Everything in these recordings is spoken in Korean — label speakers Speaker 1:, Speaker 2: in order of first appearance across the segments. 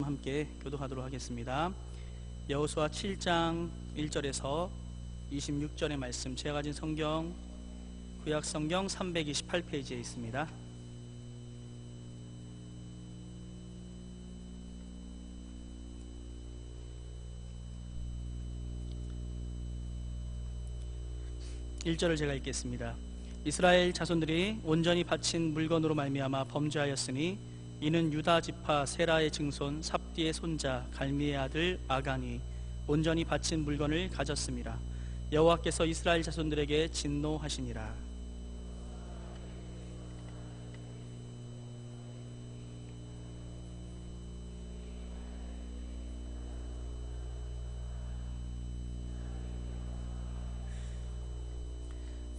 Speaker 1: 함께 교독하도록 하겠습니다. 여호수아 7장 1절에서 26절의 말씀, 제가 가진 성경 구약 성경 328페이지에 있습니다. (1절을) 제가 읽겠습니다. 이스라엘 자손들이 온전히 바친 물건으로 말미암아 범죄하였으니 이는 유다 지파 세라의 증손 삽디의 손자 갈미의 아들 아간이 온전히 바친 물건을 가졌습니다. 여호와께서 이스라엘 자손들에게 진노하시니라.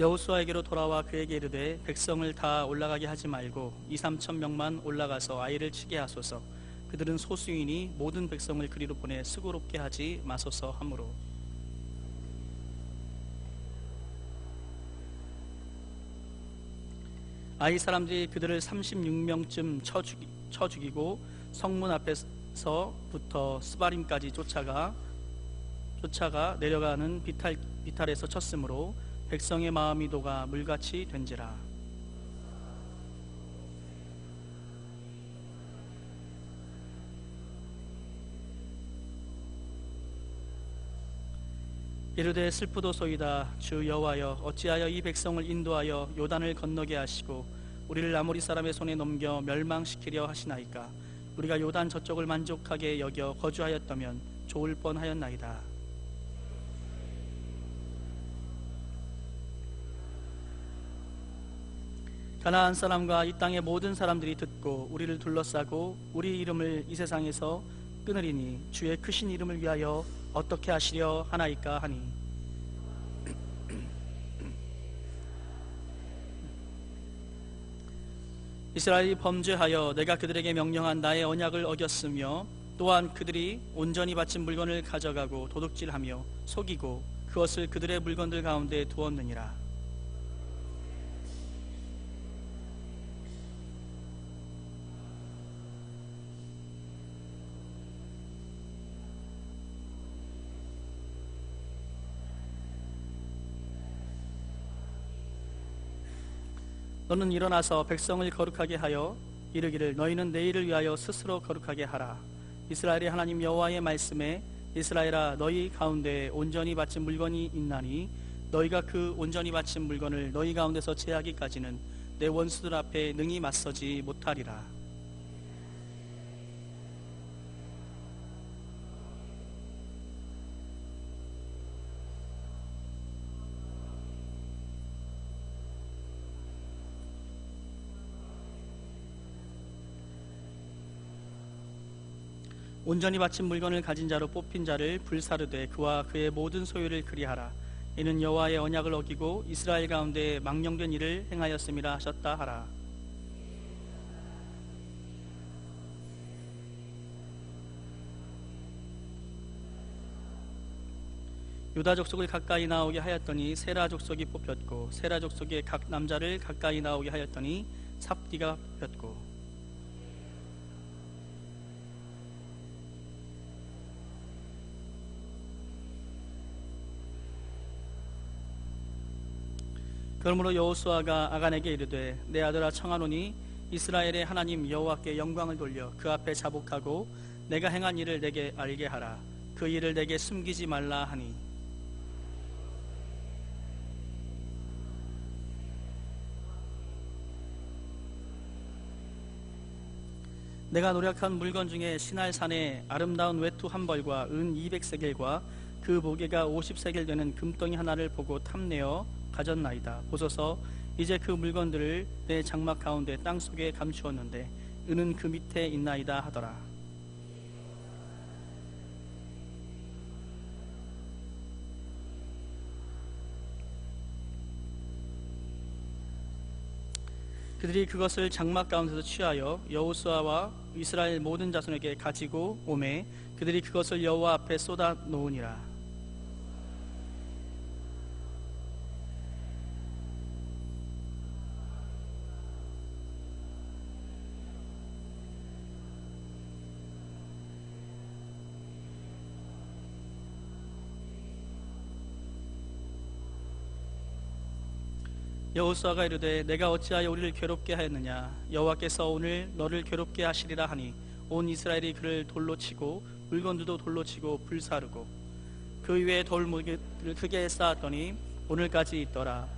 Speaker 1: 여호수아에게로 돌아와 그에게 이르되 백성을 다 올라가게 하지 말고 2-3천 명만 올라가서 아이를 치게 하소서. 그들은 소수이니 모든 백성을 그리로 보내 수고롭게 하지 마소서 하므로. 아이 사람들이 그들을 36명쯤 쳐 죽이고 성문 앞에서부터 스바림까지 쫓아가 내려가는 비탈에서 쳤으므로 백성의 마음이 녹아 물같이 된지라. 이르되 슬프도소이다. 주 여호와여, 어찌하여 이 백성을 인도하여 요단을 건너게 하시고 우리를 아모리 사람의 손에 넘겨 멸망시키려 하시나이까. 우리가 요단 저쪽을 만족하게 여겨 거주하였다면 좋을 뻔하였나이다. 가나안 사람과 이 땅의 모든 사람들이 듣고 우리를 둘러싸고 우리 이름을 이 세상에서 끊으리니 주의 크신 이름을 위하여 어떻게 하시려 하나이까 하니. 이스라엘이 범죄하여 내가 그들에게 명령한 나의 언약을 어겼으며 또한 그들이 온전히 바친 물건을 가져가고 도둑질하며 속이고 그것을 그들의 물건들 가운데 두었느니라. 너는 일어나서 백성을 거룩하게 하여 이르기를 너희는 내일을 위하여 스스로 거룩하게 하라. 이스라엘의 하나님 여호와의 말씀에 이스라엘아, 너희 가운데 온전히 바친 물건이 있나니 너희가 그 온전히 바친 물건을 너희 가운데서 제하기까지는 내 원수들 앞에 능히 맞서지 못하리라. 온전히 바친 물건을 가진 자로 뽑힌 자를 불사르되 그와 그의 모든 소유를 그리하라. 이는 여호와의 언약을 어기고 이스라엘 가운데 망령된 일을 행하였음이라 하셨다 하라. 유다 족속을 가까이 나오게 하였더니 세라 족속이 뽑혔고 세라 족속의 각 남자를 가까이 나오게 하였더니 삽디가 뽑혔고. 그러므로 여호수아가 아간에게 이르되 내 아들아 청하노니 이스라엘의 하나님 여호와께 영광을 돌려 그 앞에 자복하고 내가 행한 일을 내게 알게 하라. 그 일을 내게 숨기지 말라 하니. 내가 노력한 물건 중에 시날산에 아름다운 외투 한 벌과 은 200세겔과 그 무게가 50세겔 되는 금덩이 하나를 보고 탐내어 가졌나이다. 보소서, 이제 그 물건들을 내 장막 가운데 땅속에 감추었는데 은은 그 밑에 있나이다 하더라. 그들이 그것을 장막 가운데서 취하여 여호수아와 이스라엘 모든 자손에게 가지고 오매 그들이 그것을 여호와 앞에 쏟아 놓으니라. 여호수아가 이르되 내가 어찌하여 우리를 괴롭게 하였느냐 여호와께서 오늘 너를 괴롭게 하시리라 하니 온 이스라엘이 그를 돌로 치고 물건들도 돌로 치고 불사르고 그 위에 돌무기를 크게 쌓았더니 오늘까지 있더라.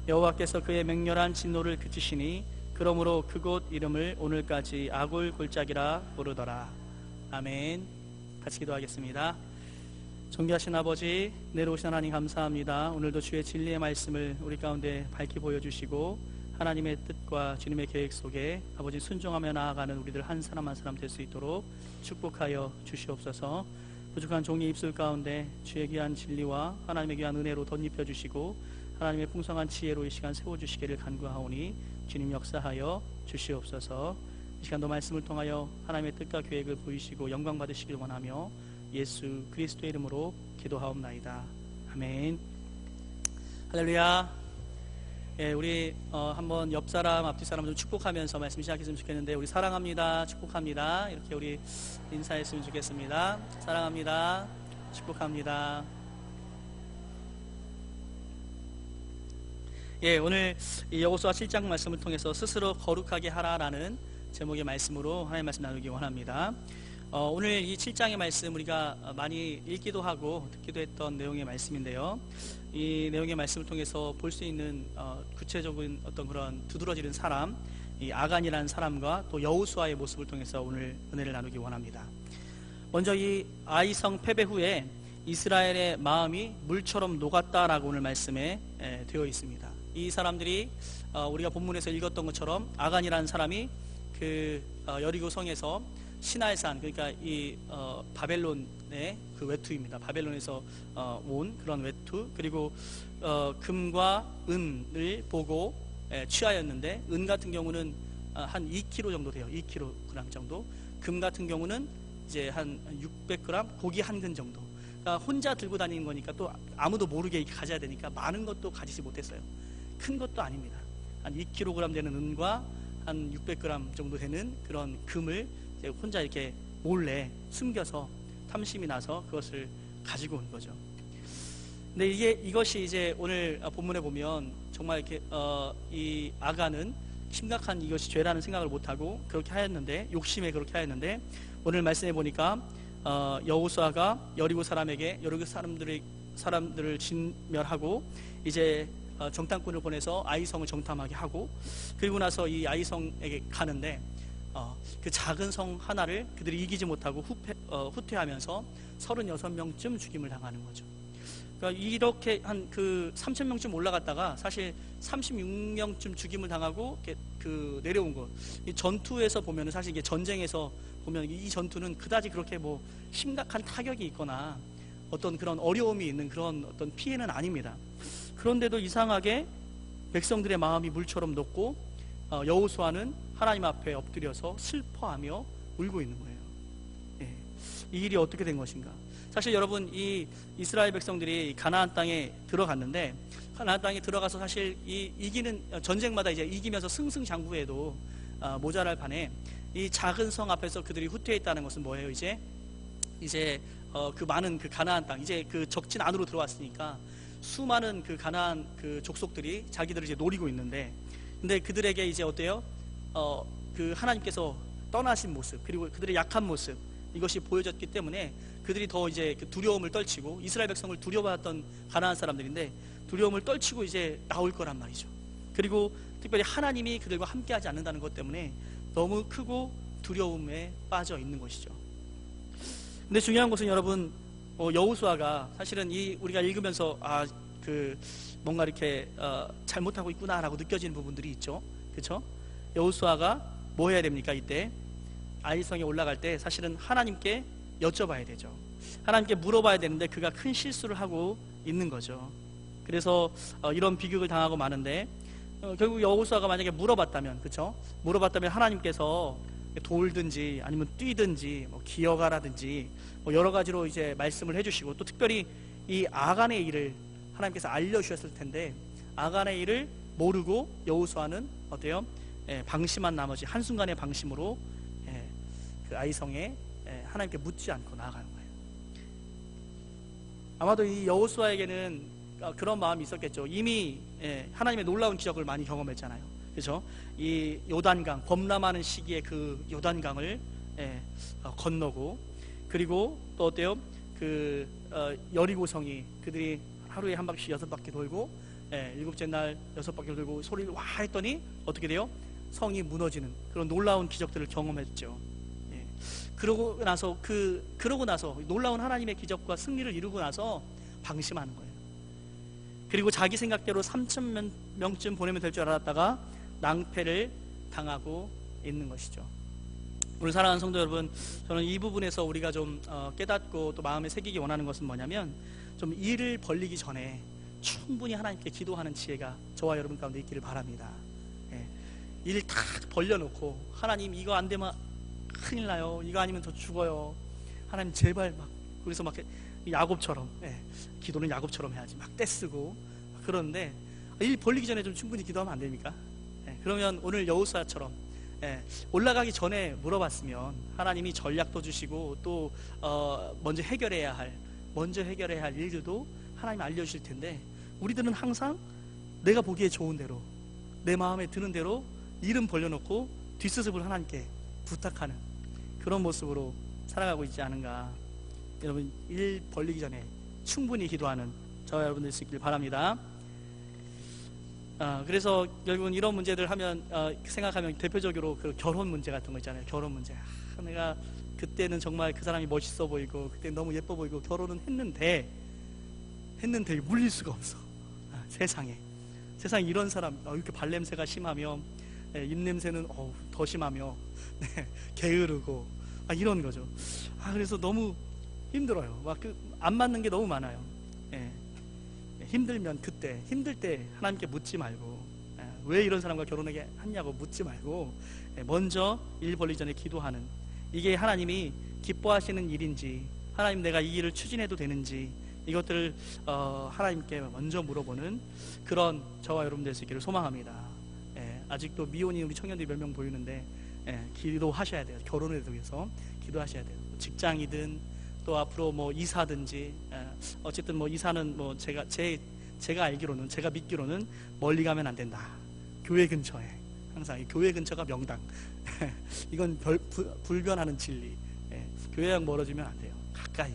Speaker 1: 여호와께서 그의 맹렬한 진노를 그치시니 그러므로 그곳 이름을 오늘까지 아골 골짜기라 부르더라. 아멘. 같이 기도하겠습니다. 존귀하신 아버지, 내려오신 하나님 감사합니다. 오늘도 주의 진리의 말씀을 우리 가운데 밝히 보여주시고 하나님의 뜻과 주님의 계획 속에 아버지 순종하며 나아가는 우리들 한 사람 한 사람 될 수 있도록 축복하여 주시옵소서. 부족한 종의 입술 가운데 주의 귀한 진리와 하나님의 귀한 은혜로 덧입혀 주시고 하나님의 풍성한 지혜로 이 시간 세워주시기를 간구하오니 주님 역사하여 주시옵소서. 이 시간도 말씀을 통하여 하나님의 뜻과 계획을 보이시고 영광 받으시길 원하며 예수 그리스도의 이름으로 기도하옵나이다. 아멘. 할렐루야. 예, 우리 한번 옆 사람 앞뒤 사람 좀 축복하면서 말씀 시작했으면 좋겠는데, 우리 사랑합니다, 축복합니다, 이렇게 우리 인사했으면 좋겠습니다. 사랑합니다, 축복합니다. 예, 오늘 이 여호수아 7장 말씀을 통해서 스스로 거룩하게 하라라는 제목의 말씀으로 하나님의 말씀 나누기 원합니다. 오늘 이 7장의 말씀 우리가 많이 읽기도 하고 듣기도 했던 내용의 말씀인데요, 이 내용의 말씀을 통해서 볼 수 있는 구체적인 어떤 그런 두드러지는 사람, 이 아간이라는 사람과 또 여호수아의 모습을 통해서 오늘 은혜를 나누기 원합니다. 먼저 이 아이성 패배 후에 이스라엘의 마음이 물처럼 녹았다라고 오늘 말씀에 되어 있습니다. 이 사람들이 우리가 본문에서 읽었던 것처럼 아간이라는 사람이 그 여리고 성에서 시날산, 그러니까 이 바벨론의 그 외투입니다. 바벨론에서 온 그런 외투, 그리고 금과 은을 보고 취하였는데, 은 같은 경우는 한 2kg 정도 돼요. 2kg 정도. 금 같은 경우는 이제 한 600g, 고기 한 근 정도. 그러니까 혼자 들고 다니는 거니까 또 아무도 모르게 가져야 되니까 많은 것도 가지지 못했어요. 큰 것도 아닙니다. 한 2kg 되는 은과 한 600g 정도 되는 그런 금을 혼자 이렇게 몰래 숨겨서 탐심이 나서 그것을 가지고 온 거죠. 근데 이것이 이제 오늘 본문에 보면 정말 이렇게 이 아간은 심각한 이것이 죄라는 생각을 못하고 그렇게 하였는데, 욕심에 그렇게 하였는데, 오늘 말씀해 보니까 여호수아가 여리고 사람들을 진멸하고 이제 정탐꾼을 보내서 아이성을 정탐하게 하고, 그리고 나서 이 아이성에게 가는데 그 작은 성 하나를 그들이 이기지 못하고 후퇴하면서 36명쯤 죽임을 당하는 거죠. 그러니까 이렇게 한 그 3,000명쯤 올라갔다가 사실 36명쯤 죽임을 당하고 그 내려온 것. 이 전투에서 보면은 사실 이게 전쟁에서 보면 이 전투는 그다지 그렇게 뭐 심각한 타격이 있거나 어떤 그런 어려움이 있는 그런 어떤 피해는 아닙니다. 그런데도 이상하게 백성들의 마음이 물처럼 녹고 여호수아는 하나님 앞에 엎드려서 슬퍼하며 울고 있는 거예요. 예. 이 일이 어떻게 된 것인가? 사실 여러분, 이 이스라엘 백성들이 가나안 땅에 들어갔는데, 가나안 땅에 들어가서 사실 이 이기는 전쟁마다 이제 이기면서 승승장구해도 모자랄 판에 이 작은 성 앞에서 그들이 후퇴했다는 것은 뭐예요? 이제 그 많은 그 가나안 땅, 이제 그 적진 안으로 들어왔으니까 수많은 그 가나안 그 족속들이 자기들을 이제 노리고 있는데, 근데 그들에게 이제 어때요? 그 하나님께서 떠나신 모습, 그리고 그들의 약한 모습, 이것이 보여졌기 때문에 그들이 더 이제 그 두려움을 떨치고, 이스라엘 백성을 두려워했던 가나안 사람들인데 두려움을 떨치고 이제 나올 거란 말이죠. 그리고 특별히 하나님이 그들과 함께하지 않는다는 것 때문에 너무 크고 두려움에 빠져 있는 것이죠. 근데 중요한 것은 여러분, 여호수아가 사실은 우리가 읽으면서 뭔가 이렇게 잘못하고 있구나라고 느껴지는 부분들이 있죠. 그렇죠? 여호수아가 뭐 해야 됩니까? 이때 아이성에 올라갈 때 사실은 하나님께 여쭤봐야 되죠. 하나님께 물어봐야 되는데 그가 큰 실수를 하고 있는 거죠. 그래서 이런 비극을 당하고 마는데, 결국 여호수아가 만약에 물어봤다면, 그렇죠? 물어봤다면 하나님께서 돌든지 아니면 뛰든지 뭐 기어가라든지 뭐 여러 가지로 이제 말씀을 해주시고, 또 특별히 이 아간의 일을 하나님께서 알려주셨을 텐데, 아간의 일을 모르고 여호수아는 어때요? 방심한 나머지 한순간의 방심으로 그 아이성에 하나님께 묻지 않고 나아가는 거예요. 아마도 이 여호수아에게는 그런 마음이 있었겠죠. 이미 하나님의 놀라운 기적을 많이 경험했잖아요. 그렇죠? 이 요단강, 범람하는 시기에 그 요단강을 건너고, 그리고 또 어때요? 그 여리고성이 그들이 하루에 한 바퀴 6바퀴 돌고, 일곱째 날 6바퀴 돌고 소리를 와 했더니 어떻게 돼요? 성이 무너지는 그런 놀라운 기적들을 경험했죠. 그러고 나서 놀라운 하나님의 기적과 승리를 이루고 나서 방심하는 거예요. 그리고 자기 생각대로 3,000명쯤 보내면 될 줄 알았다가 낭패를 당하고 있는 것이죠. 우리 사랑하는 성도 여러분, 저는 이 부분에서 우리가 좀 깨닫고 또 마음에 새기기 원하는 것은 뭐냐면, 좀 일을 벌리기 전에 충분히 하나님께 기도하는 지혜가 저와 여러분 가운데 있기를 바랍니다. 일 다 벌려놓고 하나님 이거 안 되면 큰일 나요, 이거 아니면 저 죽어요, 하나님 제발, 막 그래서 막 야곱처럼, 기도는 야곱처럼 해야지, 막 떼쓰고. 그런데 일 벌리기 전에 좀 충분히 기도하면 안 됩니까? 그러면 오늘 여호수아처럼 올라가기 전에 물어봤으면 하나님이 전략도 주시고 또 먼저 해결해야 할 일들도 하나님 알려주실 텐데, 우리들은 항상 내가 보기에 좋은 대로, 내 마음에 드는 대로 일은 벌려놓고 뒷수습을 하나님께 부탁하는 그런 모습으로 살아가고 있지 않은가. 여러분, 일 벌리기 전에 충분히 기도하는 저와 여러분들 수 있길 바랍니다. 그래서 여러분, 이런 문제들 하면 생각하면 대표적으로 그 결혼 문제 같은 거 있잖아요. 결혼 문제. 내가 그때는 정말 그 사람이 멋있어 보이고 그때 너무 예뻐 보이고 결혼은 했는데 물릴 수가 없어. 세상에 이런 사람, 이렇게 발냄새가 심하며 입냄새는 더 심하며 게으르고 이런 거죠. 그래서 너무 힘들어요. 안 맞는 게 너무 많아요. 힘들면 그때, 힘들 때 하나님께 묻지 말고, 왜 이런 사람과 결혼하냐고 묻지 말고, 먼저 일 벌리기 전에 기도하는, 이게 하나님이 기뻐하시는 일인지, 하나님 내가 이 일을 추진해도 되는지, 이것들을 하나님께 먼저 물어보는 그런 저와 여러분 될 수 있기를 소망합니다. 아직도 미혼인 우리 청년들이 몇 명 보이는데 기도하셔야 돼요. 결혼에 대해서 기도하셔야 돼요. 직장이든 또 앞으로 뭐 이사든지, 어쨌든 뭐 이사는 뭐 제가 알기로는, 제가 믿기로는 멀리 가면 안 된다. 교회 근처에, 항상 교회 근처가 명당. 이건 불변하는 진리. 교회랑 멀어지면 안 돼요. 가까이.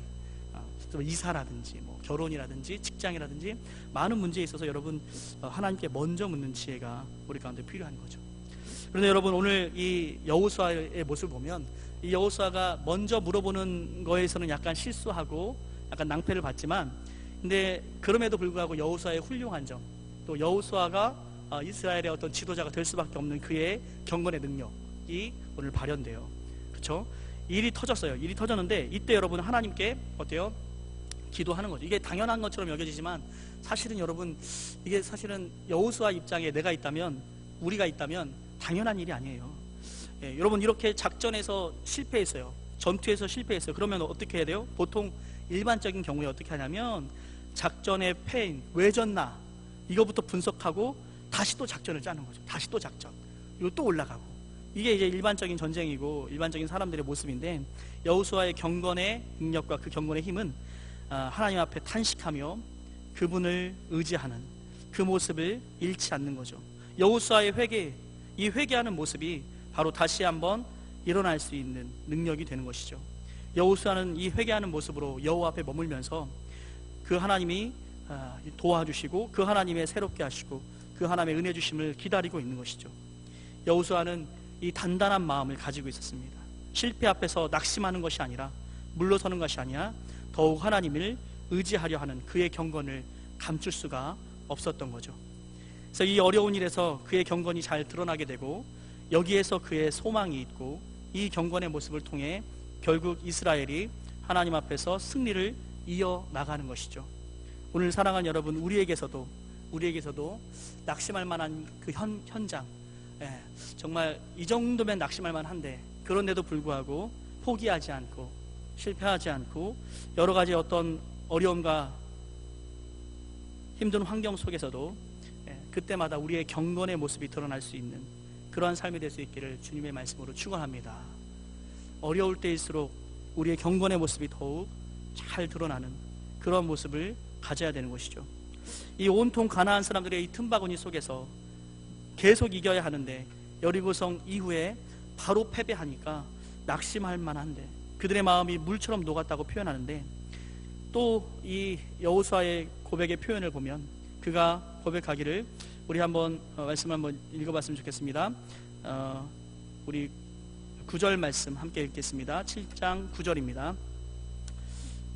Speaker 1: 이사라든지 뭐 결혼이라든지 직장이라든지 많은 문제에 있어서 여러분, 하나님께 먼저 묻는 지혜가 우리 가운데 필요한 거죠. 그런데 여러분, 오늘 이 여호수아의 모습을 보면, 이 여호수아가 먼저 물어보는 거에서는 약간 실수하고 약간 낭패를 봤지만, 근데 그럼에도 불구하고 여호수아의 훌륭한 점, 또 여호수아가 이스라엘의 어떤 지도자가 될 수밖에 없는 그의 경건의 능력이 오늘 발현돼요. 그렇죠? 일이 터졌어요. 일이 터졌는데 이때 여러분, 하나님께 어때요? 기도하는 거죠. 이게 당연한 것처럼 여겨지지만 사실은 여러분, 이게 사실은 여호수아 입장에 우리가 있다면 당연한 일이 아니에요. 여러분, 이렇게 작전에서 실패했어요. 전투에서 실패했어요. 그러면 어떻게 해야 돼요? 보통 일반적인 경우에 어떻게 하냐면, 작전의 패인, 왜 졌나, 이거부터 분석하고 다시 또 작전을 짜는 거죠. 다시 또 작전, 이거 또 올라가고. 이게 이제 일반적인 전쟁이고 일반적인 사람들의 모습인데, 여호수아의 경건의 능력과 그 경건의 힘은 하나님 앞에 탄식하며 그분을 의지하는 그 모습을 잃지 않는 거죠. 여호수아의 회개, 이 회개하는 모습이 바로 다시 한번 일어날 수 있는 능력이 되는 것이죠. 여호수아는 이 회개하는 모습으로 여호와 앞에 머물면서 그 하나님이 도와주시고 그 하나님의 새롭게 하시고 그 하나님의 은혜 주심을 기다리고 있는 것이죠. 여호수아는 이 단단한 마음을 가지고 있었습니다. 실패 앞에서 낙심하는 것이 아니라, 물러서는 것이 아니라 더욱 하나님을 의지하려 하는 그의 경건을 감출 수가 없었던 거죠. 그래서 이 어려운 일에서 그의 경건이 잘 드러나게 되고, 여기에서 그의 소망이 있고, 이 경건의 모습을 통해 결국 이스라엘이 하나님 앞에서 승리를 이어나가는 것이죠. 오늘 사랑하는 여러분, 우리에게서도 낙심할 만한 그 현장, 정말 이 정도면 낙심할 만한데, 그런데도 불구하고 포기하지 않고 실패하지 않고 여러 가지 어떤 어려움과 힘든 환경 속에서도 그때마다 우리의 경건의 모습이 드러날 수 있는 그러한 삶이 될 수 있기를 주님의 말씀으로 축원합니다. 어려울 때일수록 우리의 경건의 모습이 더욱 잘 드러나는 그런 모습을 가져야 되는 것이죠. 이 온통 가나안 사람들의 이 틈바구니 속에서 계속 이겨야 하는데 여리고성 이후에 바로 패배하니까 낙심할 만한데 그들의 마음이 물처럼 녹았다고 표현하는데, 또 이 여호수아의 고백의 표현을 보면 그가 고백하기를, 우리 한번 말씀 한번 읽어봤으면 좋겠습니다. 우리 9절 말씀 함께 읽겠습니다. 7장 9절입니다.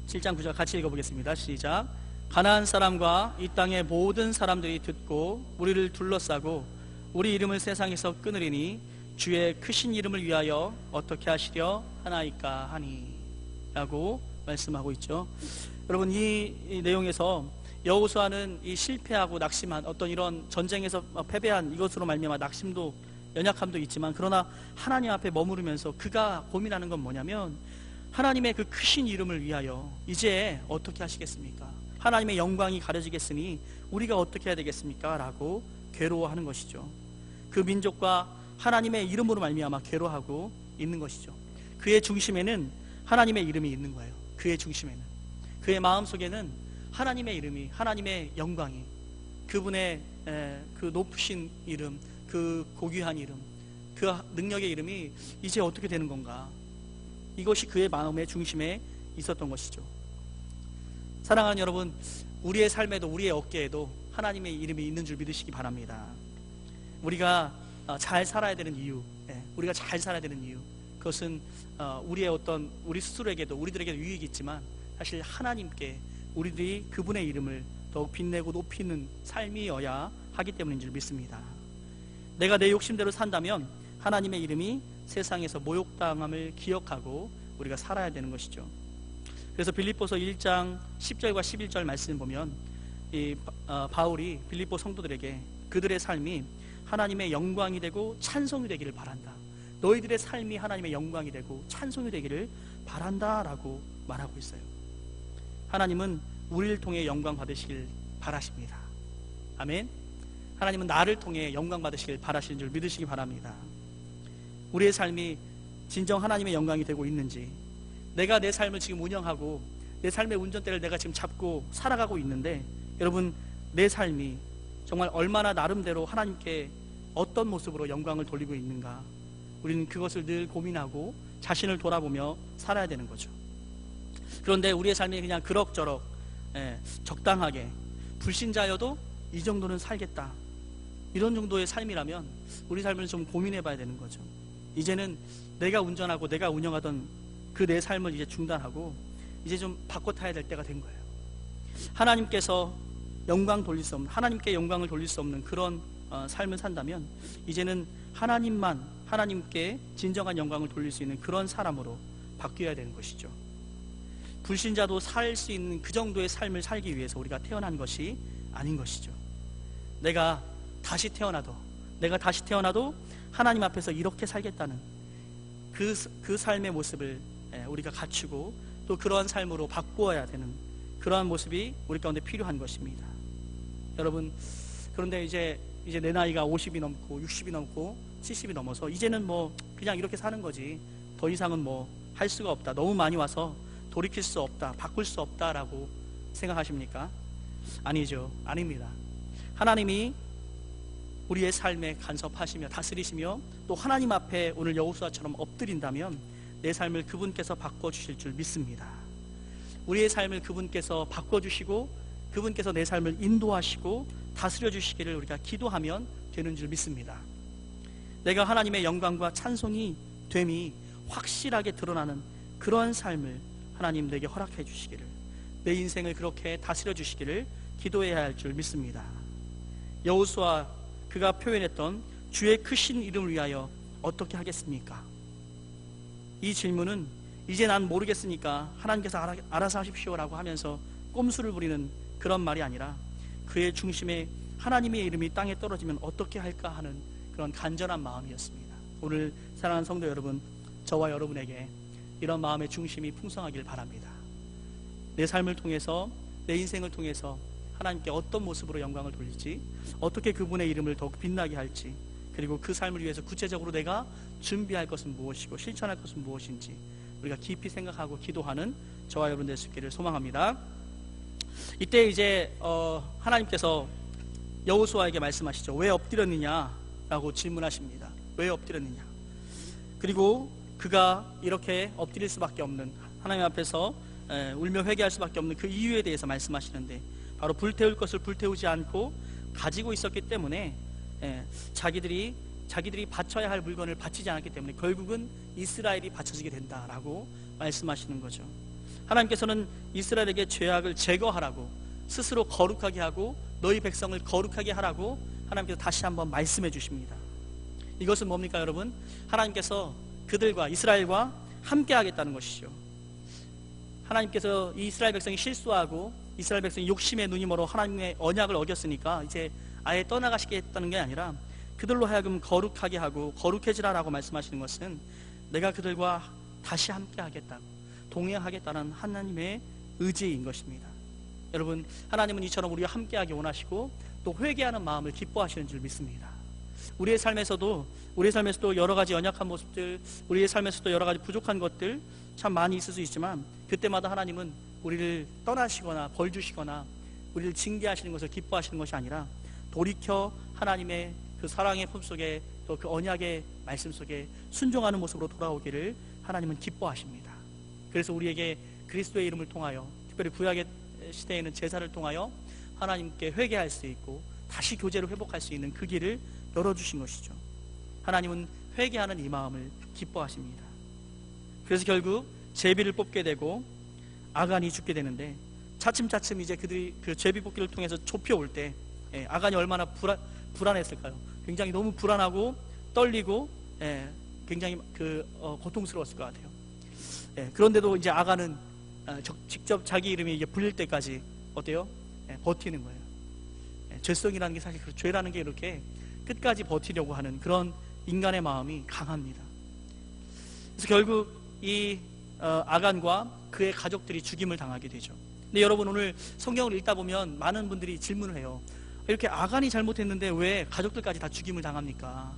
Speaker 1: 7장 9절 같이 읽어보겠습니다. 시작. 가나안 사람과 이 땅의 모든 사람들이 듣고 우리를 둘러싸고 우리 이름을 세상에서 끊으리니 주의 크신 이름을 위하여 어떻게 하시려 하나이까 하니 라고 말씀하고 있죠. 여러분, 이 내용에서 여호수아는 이 실패하고 낙심한 어떤 이런 전쟁에서 패배한 이것으로 말미암아 낙심도 연약함도 있지만, 그러나 하나님 앞에 머무르면서 그가 고민하는 건 뭐냐면, 하나님의 그 크신 이름을 위하여 이제 어떻게 하시겠습니까? 하나님의 영광이 가려지겠으니 우리가 어떻게 해야 되겠습니까? 라고 괴로워하는 것이죠. 그 민족과 하나님의 이름으로 말미암아 괴로워하고 있는 것이죠. 그의 중심에는 하나님의 이름이 있는 거예요. 그의 중심에는, 그의 마음속에는 하나님의 이름이, 하나님의 영광이, 그분의 그 높으신 이름, 그 고귀한 이름, 그 능력의 이름이 이제 어떻게 되는 건가, 이것이 그의 마음의 중심에 있었던 것이죠. 사랑하는 여러분, 우리의 삶에도 우리의 어깨에도 하나님의 이름이 있는 줄 믿으시기 바랍니다. 우리가 잘 살아야 되는 이유, 우리가 잘 살아야 되는 이유, 그것은 우리의 어떤 우리 스스로에게도 우리들에게도 유익이 있지만 사실 하나님께 우리들이 그분의 이름을 더욱 빛내고 높이는 삶이어야 하기 때문인 줄 믿습니다. 내가 내 욕심대로 산다면 하나님의 이름이 세상에서 모욕당함을 기억하고 우리가 살아야 되는 것이죠. 그래서 빌립보서 1장 10절과 11절 말씀을 보면 바울이 빌립보 성도들에게 그들의 삶이 하나님의 영광이 되고 찬송이 되기를 바란다, 너희들의 삶이 하나님의 영광이 되고 찬송이 되기를 바란다 라고 말하고 있어요. 하나님은 우리를 통해 영광 받으시길 바라십니다. 아멘. 하나님은 나를 통해 영광 받으시길 바라시는 줄 믿으시기 바랍니다. 우리의 삶이 진정 하나님의 영광이 되고 있는지, 내가 내 삶을 지금 운영하고 내 삶의 운전대를 내가 지금 잡고 살아가고 있는데, 여러분, 내 삶이 정말 얼마나 나름대로 하나님께 어떤 모습으로 영광을 돌리고 있는가, 우리는 그것을 늘 고민하고 자신을 돌아보며 살아야 되는 거죠. 그런데 우리의 삶이 그냥 그럭저럭 적당하게, 불신자여도 이 정도는 살겠다, 이런 정도의 삶이라면 우리 삶을 좀 고민해 봐야 되는 거죠. 이제는 내가 운전하고 내가 운영하던 그 내 삶을 이제 중단하고 이제 좀 바꿔 타야 될 때가 된 거예요. 하나님께서 영광 돌릴 수 없는, 하나님께 영광을 돌릴 수 없는 그런 삶을 산다면 이제는 하나님께 진정한 영광을 돌릴 수 있는 그런 사람으로 바뀌어야 되는 것이죠. 불신자도 살 수 있는 그 정도의 삶을 살기 위해서 우리가 태어난 것이 아닌 것이죠. 내가 다시 태어나도 하나님 앞에서 이렇게 살겠다는 그 삶의 모습을 우리가 갖추고 또 그러한 삶으로 바꾸어야 되는 그러한 모습이 우리 가운데 필요한 것입니다. 여러분, 그런데 이제 내 나이가 50이 넘고 60이 넘고 70이 넘어서 이제는 뭐 그냥 이렇게 사는 거지, 더 이상은 뭐 할 수가 없다, 너무 많이 와서 돌이킬 수 없다, 바꿀 수 없다라고 생각하십니까? 아니죠. 아닙니다. 하나님이 우리의 삶에 간섭하시며 다스리시며 또 하나님 앞에 오늘 여호수아처럼 엎드린다면 내 삶을 그분께서 바꿔주실 줄 믿습니다. 우리의 삶을 그분께서 바꿔주시고 그분께서 내 삶을 인도하시고 다스려 주시기를 우리가 기도하면 되는 줄 믿습니다. 내가 하나님의 영광과 찬송이 됨이 확실하게 드러나는 그러한 삶을 하나님 내게 허락해 주시기를, 내 인생을 그렇게 다스려 주시기를 기도해야 할 줄 믿습니다. 여호수아 그가 표현했던 주의 크신 이름을 위하여 어떻게 하겠습니까? 이 질문은 이제 난 모르겠으니까 하나님께서 알아서 하십시오라고 하면서 꼼수를 부리는 그런 말이 아니라, 그의 중심에 하나님의 이름이 땅에 떨어지면 어떻게 할까 하는 그런 간절한 마음이었습니다. 오늘 사랑하는 성도 여러분, 저와 여러분에게 이런 마음의 중심이 풍성하길 바랍니다. 내 삶을 통해서, 내 인생을 통해서 하나님께 어떤 모습으로 영광을 돌릴지, 어떻게 그분의 이름을 더욱 빛나게 할지, 그리고 그 삶을 위해서 구체적으로 내가 준비할 것은 무엇이고 실천할 것은 무엇인지 우리가 깊이 생각하고 기도하는 저와 여러분 될 수 있기를 소망합니다. 이때 이제 하나님께서 여호수아에게 말씀하시죠. 왜 엎드렸느냐라고 질문하십니다. 왜 엎드렸느냐. 그리고 그가 이렇게 엎드릴 수밖에 없는, 하나님 앞에서 울며 회개할 수밖에 없는 그 이유에 대해서 말씀하시는데, 바로 불태울 것을 불태우지 않고 가지고 있었기 때문에, 자기들이 바쳐야 할 물건을 바치지 않았기 때문에 결국은 이스라엘이 바쳐지게 된다라고 말씀하시는 거죠. 하나님께서는 이스라엘에게 죄악을 제거하라고, 스스로 거룩하게 하고 너희 백성을 거룩하게 하라고 하나님께서 다시 한번 말씀해 주십니다. 이것은 뭡니까 여러분? 하나님께서 그들과, 이스라엘과 함께 하겠다는 것이죠. 하나님께서 이 이스라엘 백성이 실수하고 이스라엘 백성이 욕심에 눈이 멀어 하나님의 언약을 어겼으니까 이제 아예 떠나가시겠다는 게 아니라 그들로 하여금 거룩하게 하고 거룩해지라라고 말씀하시는 것은 내가 그들과 다시 함께 하겠다고, 동행하겠다는 하나님의 의지인 것입니다. 여러분, 하나님은 이처럼 우리와 함께하기 원하시고 또 회개하는 마음을 기뻐하시는 줄 믿습니다. 우리의 삶에서도 여러 가지 연약한 모습들, 우리의 삶에서도 여러 가지 부족한 것들 참 많이 있을 수 있지만, 그때마다 하나님은 우리를 떠나시거나 벌 주시거나 우리를 징계하시는 것을 기뻐하시는 것이 아니라 돌이켜 하나님의 그 사랑의 품속에, 또 그 언약의 말씀 속에 순종하는 모습으로 돌아오기를 하나님은 기뻐하십니다. 그래서 우리에게 그리스도의 이름을 통하여, 특별히 구약의 시대에는 제사를 통하여 하나님께 회개할 수 있고 다시 교제를 회복할 수 있는 그 길을 열어주신 것이죠. 하나님은 회개하는 이 마음을 기뻐하십니다. 그래서 결국 제비를 뽑게 되고 아간이 죽게 되는데, 차츰차츰 이제 그들이 그 제비 뽑기를 통해서 좁혀올 때 아간이 얼마나 불안했을까요? 굉장히 너무 불안하고 떨리고 굉장히 고통스러웠을 것 같아요. 그런데도 이제 아간은 직접 자기 이름이 이게 불릴 때까지 어때요? 버티는 거예요. 죄성이라는 게 사실, 죄라는 게 이렇게 끝까지 버티려고 하는 그런 인간의 마음이 강합니다. 그래서 결국 이 아간과 그의 가족들이 죽임을 당하게 되죠. 근데 여러분, 오늘 성경을 읽다 보면 많은 분들이 질문을 해요. 이렇게 아간이 잘못했는데 왜 가족들까지 다 죽임을 당합니까?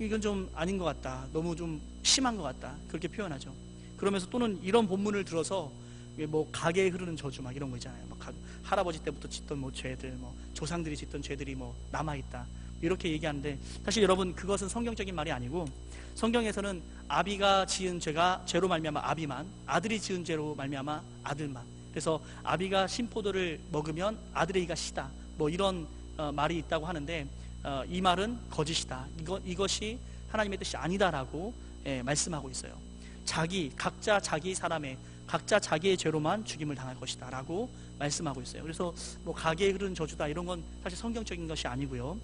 Speaker 1: 이건 좀 아닌 것 같다, 너무 좀 심한 것 같다, 그렇게 표현하죠. 그러면서 또는 이런 본문을 들어서 뭐 가게에 흐르는 저주 막 이런 거 있잖아요. 막 할아버지 때부터 짓던 뭐 죄들, 뭐 조상들이 짓던 죄들이 뭐 남아있다, 이렇게 얘기하는데, 사실 여러분, 그것은 성경적인 말이 아니고, 성경에서는 아비가 지은 죄로 말미암아 아비만, 아들이 지은 죄로 말미암아 아들만, 그래서 아비가 신포도를 먹으면 아들에게가 시다, 뭐 이런 말이 있다고 하는데, 이 말은 거짓이다, 이것이 하나님의 뜻이 아니다라고 말씀하고 있어요. 각자 자기의 죄로만 죽임을 당할 것이다 라고 말씀하고 있어요. 그래서 뭐 가게에 흐르는 저주다, 이런 건 사실 성경적인 것이 아니고요.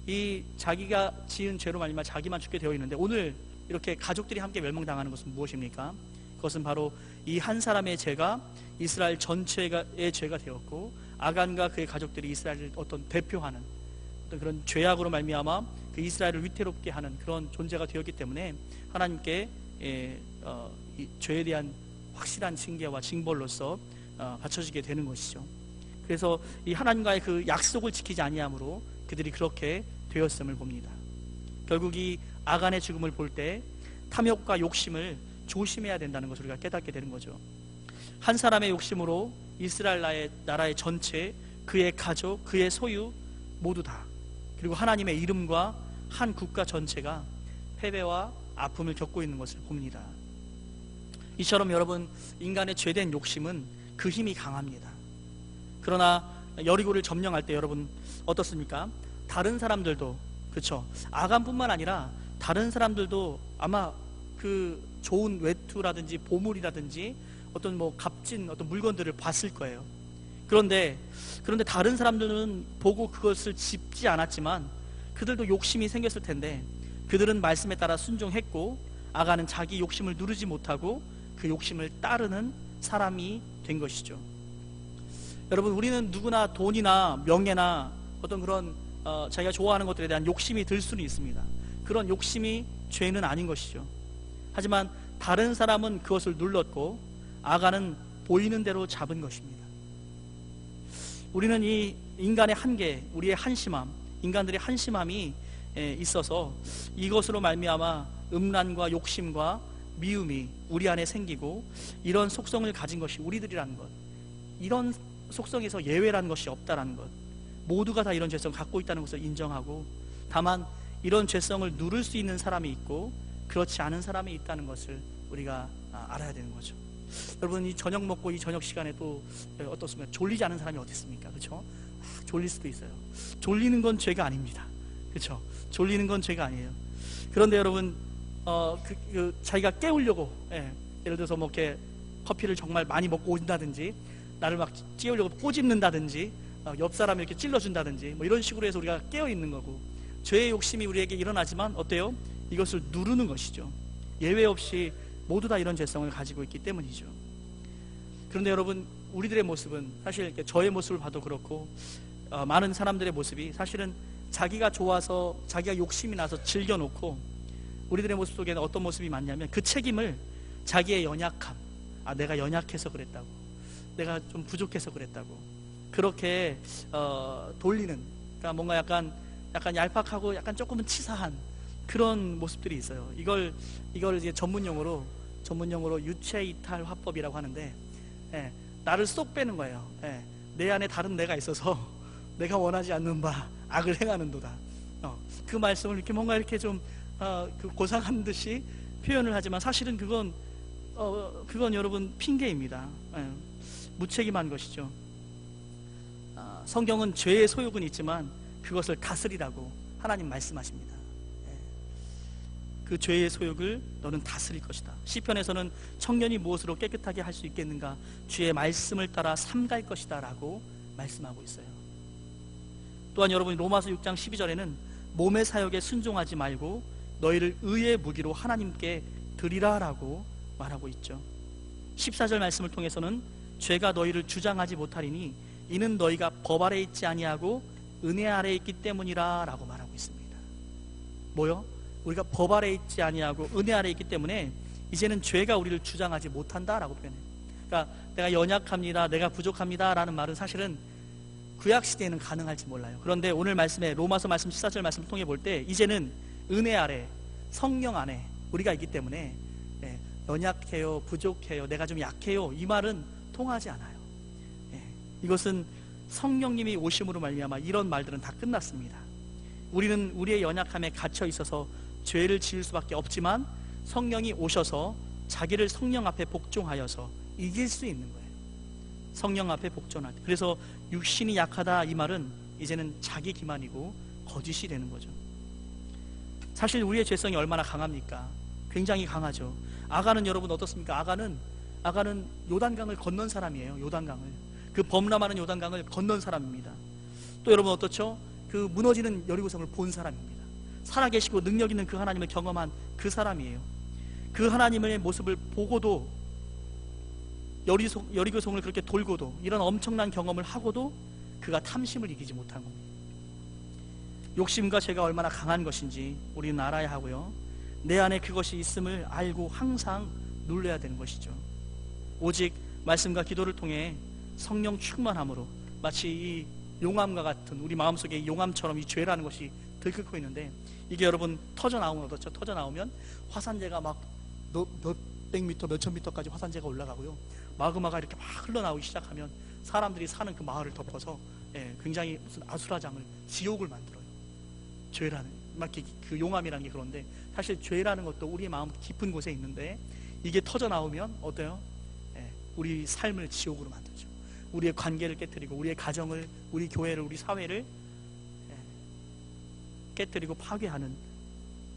Speaker 1: 이 자기가 지은 죄로 말미암아 자기만 죽게 되어 있는데, 오늘 이렇게 가족들이 함께 멸망당하는 것은 무엇입니까? 그것은 바로 이 한 사람의 죄가 이스라엘 전체의 죄가 되었고, 아간과 그의 가족들이 이스라엘을 어떤 대표하는 어떤 그런 죄악으로 말미암아 그 이스라엘을 위태롭게 하는 그런 존재가 되었기 때문에 하나님께 이 죄에 대한 확실한 징계와 징벌로서 바쳐지게 되는 것이죠. 그래서 이 하나님과의 그 약속을 지키지 아니함으로 그들이 그렇게 되었음을 봅니다. 결국 이 아간의 죽음을 볼 때 탐욕과 욕심을 조심해야 된다는 것을 우리가 깨닫게 되는 거죠. 한 사람의 욕심으로 이스라엘 나라의 전체, 그의 가족, 그의 소유 모두 다, 그리고 하나님의 이름과 한 국가 전체가 패배와 아픔을 겪고 있는 것을 봅니다. 이처럼 여러분, 인간의 죄된 욕심은 그 힘이 강합니다. 그러나 여리고를 점령할 때 여러분 어떻습니까? 다른 사람들도, 그렇죠, 아간뿐만 아니라 다른 사람들도 아마 그 좋은 외투라든지 보물이라든지 어떤 뭐 값진 어떤 물건들을 봤을 거예요. 그런데 다른 사람들은 보고 그것을 짚지 않았지만 그들도 욕심이 생겼을 텐데, 그들은 말씀에 따라 순종했고 아간은 자기 욕심을 누르지 못하고 그 욕심을 따르는 사람이 된 것이죠. 여러분, 우리는 누구나 돈이나 명예나 어떤 그런 자기가 좋아하는 것들에 대한 욕심이 들 수는 있습니다. 그런 욕심이 죄는 아닌 것이죠. 하지만 다른 사람은 그것을 눌렀고 아간은 보이는 대로 잡은 것입니다. 우리는 이 인간의 한계, 우리의 한심함, 인간들의 한심함이 있어서 이것으로 말미암아 음란과 욕심과 미움이 우리 안에 생기고, 이런 속성을 가진 것이 우리들이라는 것, 이런 속성에서 예외라는 것이 없다라는 것, 모두가 다 이런 죄성을 갖고 있다는 것을 인정하고, 다만 이런 죄성을 누를 수 있는 사람이 있고 그렇지 않은 사람이 있다는 것을 우리가 알아야 되는 거죠. 여러분, 이 저녁 먹고 이 저녁 시간에 또 어떻습니까? 졸리지 않은 사람이 어디 있습니까? 그렇죠? 졸릴 수도 있어요. 졸리는 건 죄가 아닙니다. 그렇죠? 졸리는 건 죄가 아니에요. 그런데 여러분, 자기가 깨우려고, 예를 들어서 뭐 이렇게 커피를 정말 많이 먹고 온다든지, 나를 막 깨우려고 꼬집는다든지, 옆 사람을 이렇게 찔러준다든지, 뭐 이런 식으로 해서 우리가 깨어 있는 거고, 죄의 욕심이 우리에게 일어나지만 어때요? 이것을 누르는 것이죠. 예외 없이 모두 다 이런 죄성을 가지고 있기 때문이죠. 그런데 여러분, 우리들의 모습은 사실 이렇게 저의 모습을 봐도 그렇고, 많은 사람들의 모습이 사실은 자기가 좋아서, 자기가 욕심이 나서 즐겨놓고, 우리들의 모습 속에는 어떤 모습이 많냐면 그 책임을 자기의 연약함, 내가 연약해서 그랬다고, 내가 좀 부족해서 그랬다고, 그렇게 돌리는, 그러니까 뭔가 약간 얄팍하고 약간 조금은 치사한 그런 모습들이 있어요. 이걸 이제 전문용어로 유체 이탈 화법이라고 하는데, 나를 쏙 빼는 거예요. 내 안에 다른 내가 있어서 내가 원하지 않는 바 악을 행하는도다. 그 말씀을 이렇게 뭔가 이렇게 좀 고상한 듯이 표현을 하지만 사실은 그건 여러분 핑계입니다. 무책임한 것이죠. 성경은 죄의 소욕은 있지만 그것을 다스리라고 하나님 말씀하십니다. 그 죄의 소욕을 너는 다스릴 것이다. 시편에서는 청년이 무엇으로 깨끗하게 할 수 있겠는가? 주의 말씀을 따라 삼갈 것이다 라고 말씀하고 있어요. 또한 여러분, 로마서 6장 12절에는 몸의 사욕에 순종하지 말고 너희를 의의 무기로 하나님께 드리라 라고 말하고 있죠. 14절 말씀을 통해서는 죄가 너희를 주장하지 못하리니 이는 너희가 법 아래 있지 아니하고 은혜 아래 있기 때문이라 라고 말하고 있습니다. 뭐요? 우리가 법 아래 있지 아니하고 은혜 아래 있기 때문에 이제는 죄가 우리를 주장하지 못한다 라고 표현해요. 그러니까 내가 연약합니다, 내가 부족합니다 라는 말은 사실은 구약시대에는 가능할지 몰라요. 그런데 오늘 말씀에, 로마서 말씀 14절 말씀을 통해 볼 때 이제는 은혜 아래, 성령 안에 우리가 있기 때문에 연약해요, 부족해요, 내가 좀 약해요, 이 말은 통하지 않아요. 이것은 성령님이 오심으로 말미암아 이런 말들은 다 끝났습니다. 우리는 우리의 연약함에 갇혀 있어서 죄를 지을 수밖에 없지만 성령이 오셔서 자기를 성령 앞에 복종하여서 이길 수 있는 거예요. 성령 앞에 복종할 때. 그래서 육신이 약하다 이 말은 이제는 자기 기만이고 거짓이 되는 거죠. 사실 우리의 죄성이 얼마나 강합니까? 굉장히 강하죠. 아간은 여러분 어떻습니까? 아간은 요단강을 건넌 사람이에요. 요단강을, 그 범람하는 요단강을 건넌 사람입니다. 또 여러분 어떻죠? 그 무너지는 여리고성을 본 사람입니다. 살아계시고 능력 있는 그 하나님을 경험한 그 사람이에요. 그 하나님의 모습을 보고도, 여리고성을 그렇게 돌고도, 이런 엄청난 경험을 하고도 그가 탐심을 이기지 못한 겁니다. 욕심과 죄가 얼마나 강한 것인지 우리는 알아야 하고요, 내 안에 그것이 있음을 알고 항상 눌러야 되는 것이죠. 오직 말씀과 기도를 통해 성령 충만함으로 마치 이 용암과 같은, 우리 마음속에 이 용암처럼 이 죄라는 것이 들끓고 있는데, 이게 여러분 터져 나오면 어떻죠? 터져 나오면 화산재가 막 몇백 미터, 몇천 미터까지 화산재가 올라가고요, 마그마가 이렇게 막 흘러나오기 시작하면 사람들이 사는 그 마을을 덮어서 굉장히 무슨 아수라장을, 지옥을 만들어요. 죄라는, 막 그 용암이라는 게. 그런데 사실 죄라는 것도 우리의 마음 깊은 곳에 있는데, 이게 터져 나오면 어때요? 우리 삶을 지옥으로 만들죠. 우리의 관계를 깨뜨리고, 우리의 가정을, 우리 교회를, 우리 사회를 깨뜨리고 파괴하는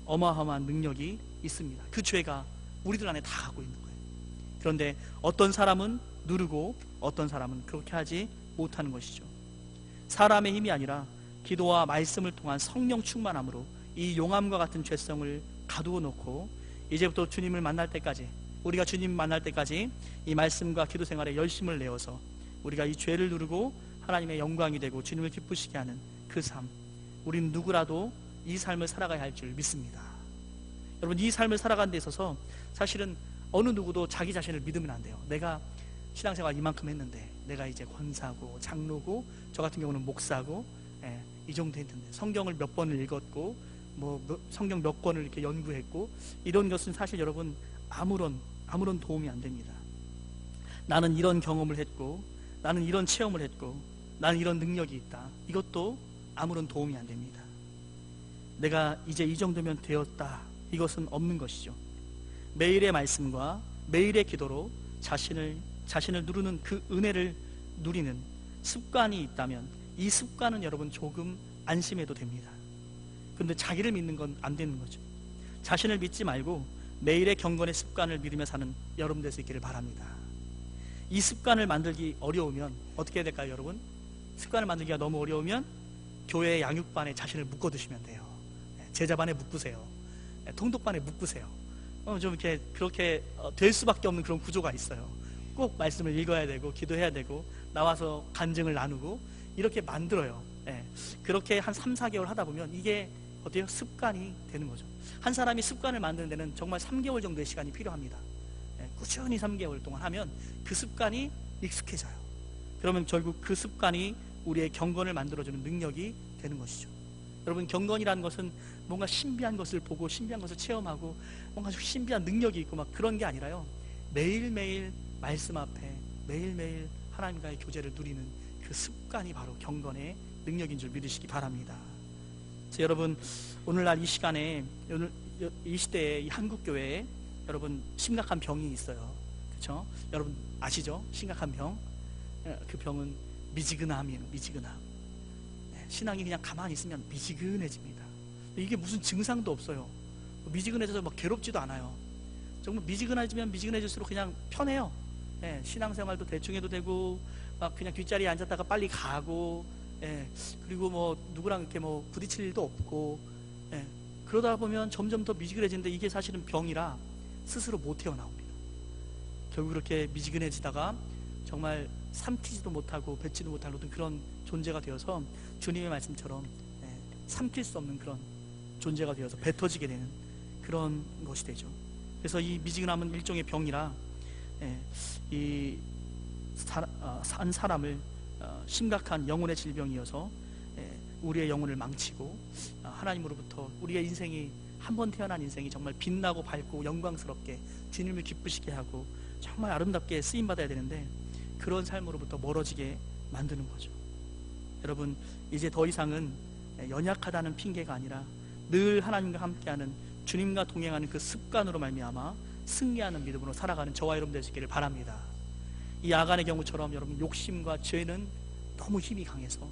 Speaker 1: 어마어마한 능력이 있습니다. 그 죄가 우리들 안에 다 갖고 있는 거예요. 그런데 어떤 사람은 누르고 어떤 사람은 그렇게 하지 못하는 것이죠. 사람의 힘이 아니라 기도와 말씀을 통한 성령 충만함으로 이 용암과 같은 죄성을 가두어 놓고, 이제부터 주님을 만날 때까지, 우리가 주님 만날 때까지 이 말씀과 기도 생활에 열심을 내어서 우리가 이 죄를 누르고 하나님의 영광이 되고 주님을 기쁘시게 하는 그 삶, 우리는 누구라도 이 삶을 살아가야 할 줄 믿습니다. 여러분, 이 삶을 살아가는 데 있어서 사실은 어느 누구도 자기 자신을 믿으면 안 돼요. 내가 신앙생활 이만큼 했는데, 내가 이제 권사고 장로고, 저 같은 경우는 목사고, 이 정도 했는데, 성경을 몇 번을 읽었고, 성경 몇 권을 이렇게 연구했고, 이런 것은 사실 여러분 아무런 도움이 안 됩니다. 나는 이런 경험을 했고, 나는 이런 체험을 했고 나는 이런 능력이 있다. 이것도 아무런 도움이 안 됩니다. 내가 이제 이 정도면 되었다. 이것은 없는 것이죠. 매일의 말씀과 매일의 기도로 자신을 누르는 그 은혜를 누리는 습관이 있다면 이 습관은 여러분 조금 안심해도 됩니다. 그런데 자기를 믿는 건 안 되는 거죠. 자신을 믿지 말고 매일의 경건의 습관을 믿으며 사는 여러분 될 수 있기를 바랍니다. 이 습관을 만들기 어려우면 어떻게 해야 될까요, 여러분? 습관을 만들기가 너무 어려우면 교회 양육반에 자신을 묶어두시면 돼요. 제자반에 묶으세요. 통독반에 묶으세요. 좀 이렇게 그렇게 될 수밖에 없는 그런 구조가 있어요. 꼭 말씀을 읽어야 되고 기도해야 되고 나와서 간증을 나누고 이렇게 만들어요. 그렇게 한 3, 4개월 하다 보면 이게 어때요? 습관이 되는 거죠. 한 사람이 습관을 만드는 데는 정말 3개월 정도의 시간이 필요합니다. 꾸준히 3개월 동안 하면 그 습관이 익숙해져요. 그러면 결국 그 습관이 우리의 경건을 만들어주는 능력이 되는 것이죠. 여러분, 경건이라는 것은 뭔가 신비한 것을 보고 신비한 것을 체험하고 뭔가 신비한 능력이 있고 막 그런 게 아니라요, 매일매일 말씀 앞에 매일매일 하나님과의 교제를 누리는 그 습관이 바로 경건의 능력인 줄 믿으시기 바랍니다. 그래서 여러분, 오늘날 이 시간에, 이 시대에 이 한국교회에 여러분 심각한 병이 있어요. 그렇죠? 여러분 아시죠? 심각한 병. 그 병은 미지근함이에요. 미지근함. 신앙이 그냥 가만히 있으면 미지근해집니다. 이게 무슨 증상도 없어요. 미지근해져서 막 괴롭지도 않아요. 정말 미지근해지면 미지근해질수록 그냥 편해요. 신앙생활도 대충 해도 되고 막 그냥 뒷자리에 앉았다가 빨리 가고, 그리고 뭐 누구랑 이렇게 뭐 부딪힐 일도 없고, 그러다 보면 점점 더 미지근해지는데 이게 사실은 병이라 스스로 못 헤어나옵니다. 결국 그렇게 미지근해지다가 정말 삼키지도 못하고 뱉지도 못할 그런 존재가 되어서 주님의 말씀처럼 삼킬 수 없는 그런 존재가 되어서 뱉어지게 되는 그런 것이 되죠. 그래서 이 미지근함은 일종의 병이라 한 사람을 심각한 영혼의 질병이어서 우리의 영혼을 망치고 하나님으로부터 우리의 인생이, 한 번 태어난 인생이 정말 빛나고 밝고 영광스럽게 주님을 기쁘시게 하고 정말 아름답게 쓰임받아야 되는데 그런 삶으로부터 멀어지게 만드는 거죠. 여러분, 이제 더 이상은 연약하다는 핑계가 아니라 늘 하나님과 함께하는, 주님과 동행하는 그 습관으로 말미암아 승리하는 믿음으로 살아가는 저와 여러분 되시기를 바랍니다. 이 아간의 경우처럼 여러분, 욕심과 죄는 너무 힘이 강해서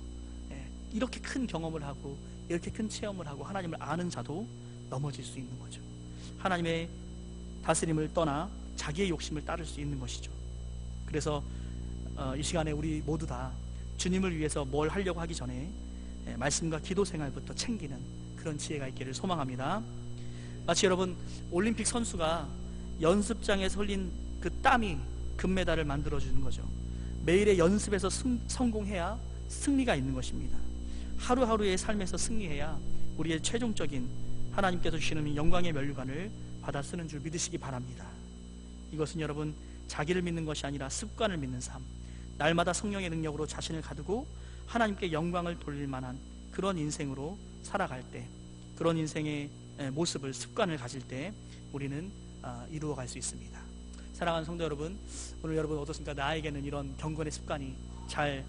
Speaker 1: 이렇게 큰 경험을 하고 이렇게 큰 체험을 하고 하나님을 아는 자도 넘어질 수 있는 거죠. 하나님의 다스림을 떠나 자기의 욕심을 따를 수 있는 것이죠. 그래서 이 시간에 우리 모두 다 주님을 위해서 뭘 하려고 하기 전에 말씀과 기도 생활부터 챙기는 그런 지혜가 있기를 소망합니다. 마치 여러분, 올림픽 선수가 연습장에서 흘린 그 땀이 금메달을 만들어주는 거죠. 매일의 연습에서 성공해야 승리가 있는 것입니다. 하루하루의 삶에서 승리해야 우리의 최종적인 하나님께서 주시는 영광의 면류관을 받아 쓰는 줄 믿으시기 바랍니다. 이것은 여러분, 자기를 믿는 것이 아니라 습관을 믿는 삶, 날마다 성령의 능력으로 자신을 가두고 하나님께 영광을 돌릴 만한 그런 인생으로 살아갈 때, 그런 인생의 모습을, 습관을 가질 때 우리는 이루어갈 수 있습니다. 사랑하는 성도 여러분, 오늘 여러분 어떻습니까? 나에게는 이런 경건의 습관이 잘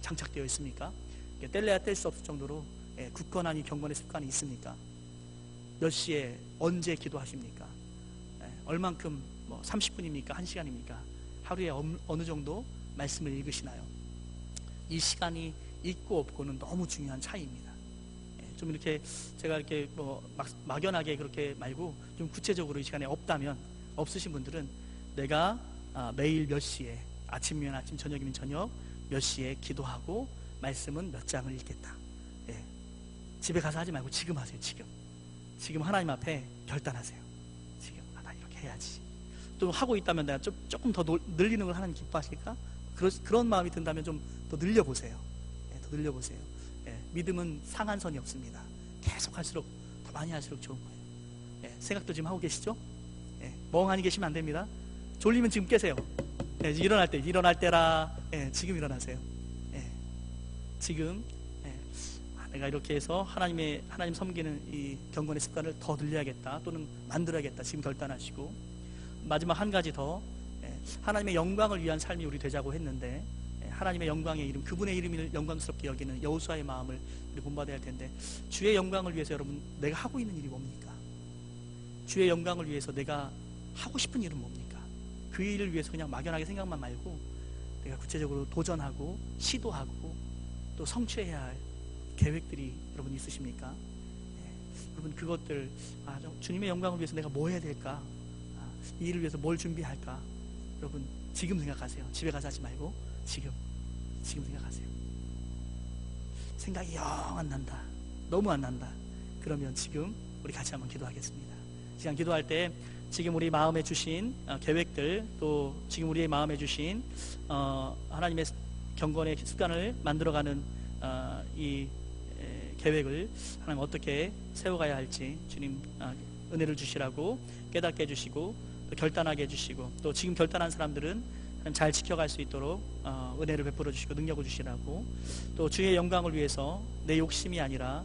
Speaker 1: 장착되어 있습니까? 뗄래야 뗄 수 없을 정도로 굳건한 이 경건의 습관이 있습니까? 몇 시에 언제 기도하십니까? 얼만큼, 30분입니까? 1시간입니까? 하루에 어느 정도 말씀을 읽으시나요? 이 시간이 있고 없고는 너무 중요한 차이입니다. 좀 이렇게 제가 이렇게 막연하게 그렇게 말고 좀 구체적으로 이 시간에 없으신 분들은 내가 매일 몇 시에, 아침이면 아침, 저녁이면 저녁 몇 시에 기도하고 말씀은 몇 장을 읽겠다. 집에 가서 하지 말고 지금 하세요. 지금 하나님 앞에 결단하세요. 지금 나 이렇게 해야지. 또 하고 있다면 내가 조금 더 늘리는 걸 하나님 기뻐하실까? 그런 마음이 든다면 좀 더 늘려보세요. 더 늘려보세요. 믿음은 상한선이 없습니다. 계속 할수록, 더 많이 할수록 좋은 거예요. 생각도 지금 하고 계시죠? 멍하니 계시면 안 됩니다. 졸리면 지금 깨세요. 일어날 때라. 지금 일어나세요. 지금 내가 이렇게 해서 하나님 섬기는 이 경건의 습관을 더 늘려야겠다, 또는 만들어야겠다, 지금 결단하시고, 마지막 한 가지 더, 하나님의 영광을 위한 삶이 우리 되자고 했는데 하나님의 영광의 이름, 그분의 이름을 영광스럽게 여기는 여호수아의 마음을 우리 본받아야 할 텐데, 주의 영광을 위해서 여러분 내가 하고 있는 일이 뭡니까? 주의 영광을 위해서 내가 하고 싶은 일은 뭡니까? 그 일을 위해서 그냥 막연하게 생각만 말고 내가 구체적으로 도전하고 시도하고 또 성취해야 할 계획들이 여러분 있으십니까? 여러분 그것들, 주님의 영광을 위해서 내가 뭐 해야 될까? 이 일을 위해서 뭘 준비할까? 여러분 지금 생각하세요. 집에 가서 하지 말고 지금 생각하세요. 생각이 영 안 난다, 너무 안 난다. 그러면 지금 우리 같이 한번 기도하겠습니다. 시간 기도할 때 지금 우리 마음에 주신 계획들, 또 지금 우리의 마음에 주신 하나님의 경건의 습관을 만들어가는 이 계획을 하나님 어떻게 세워가야 할지 주님 은혜를 주시라고, 깨닫게 해주시고 또 결단하게 해주시고, 또 지금 결단한 사람들은 잘 지켜갈 수 있도록 은혜를 베풀어 주시고 능력을 주시라고, 또 주의 영광을 위해서 내 욕심이 아니라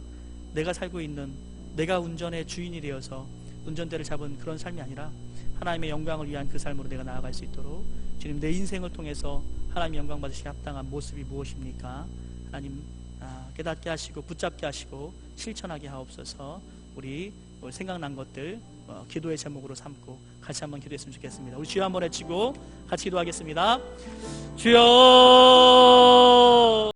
Speaker 1: 내가 살고 있는, 내가 운전의 주인이 되어서 운전대를 잡은 그런 삶이 아니라 하나님의 영광을 위한 그 삶으로 내가 나아갈 수 있도록 주님, 내 인생을 통해서 하나님의 영광 받으시기 합당한 모습이 무엇입니까? 하나님 깨닫게 하시고 붙잡게 하시고 실천하게 하옵소서. 우리 생각난 것들 기도의 제목으로 삼고 같이 한번 기도했으면 좋겠습니다. 우리 주여 한번 외치고 같이 기도하겠습니다. 주여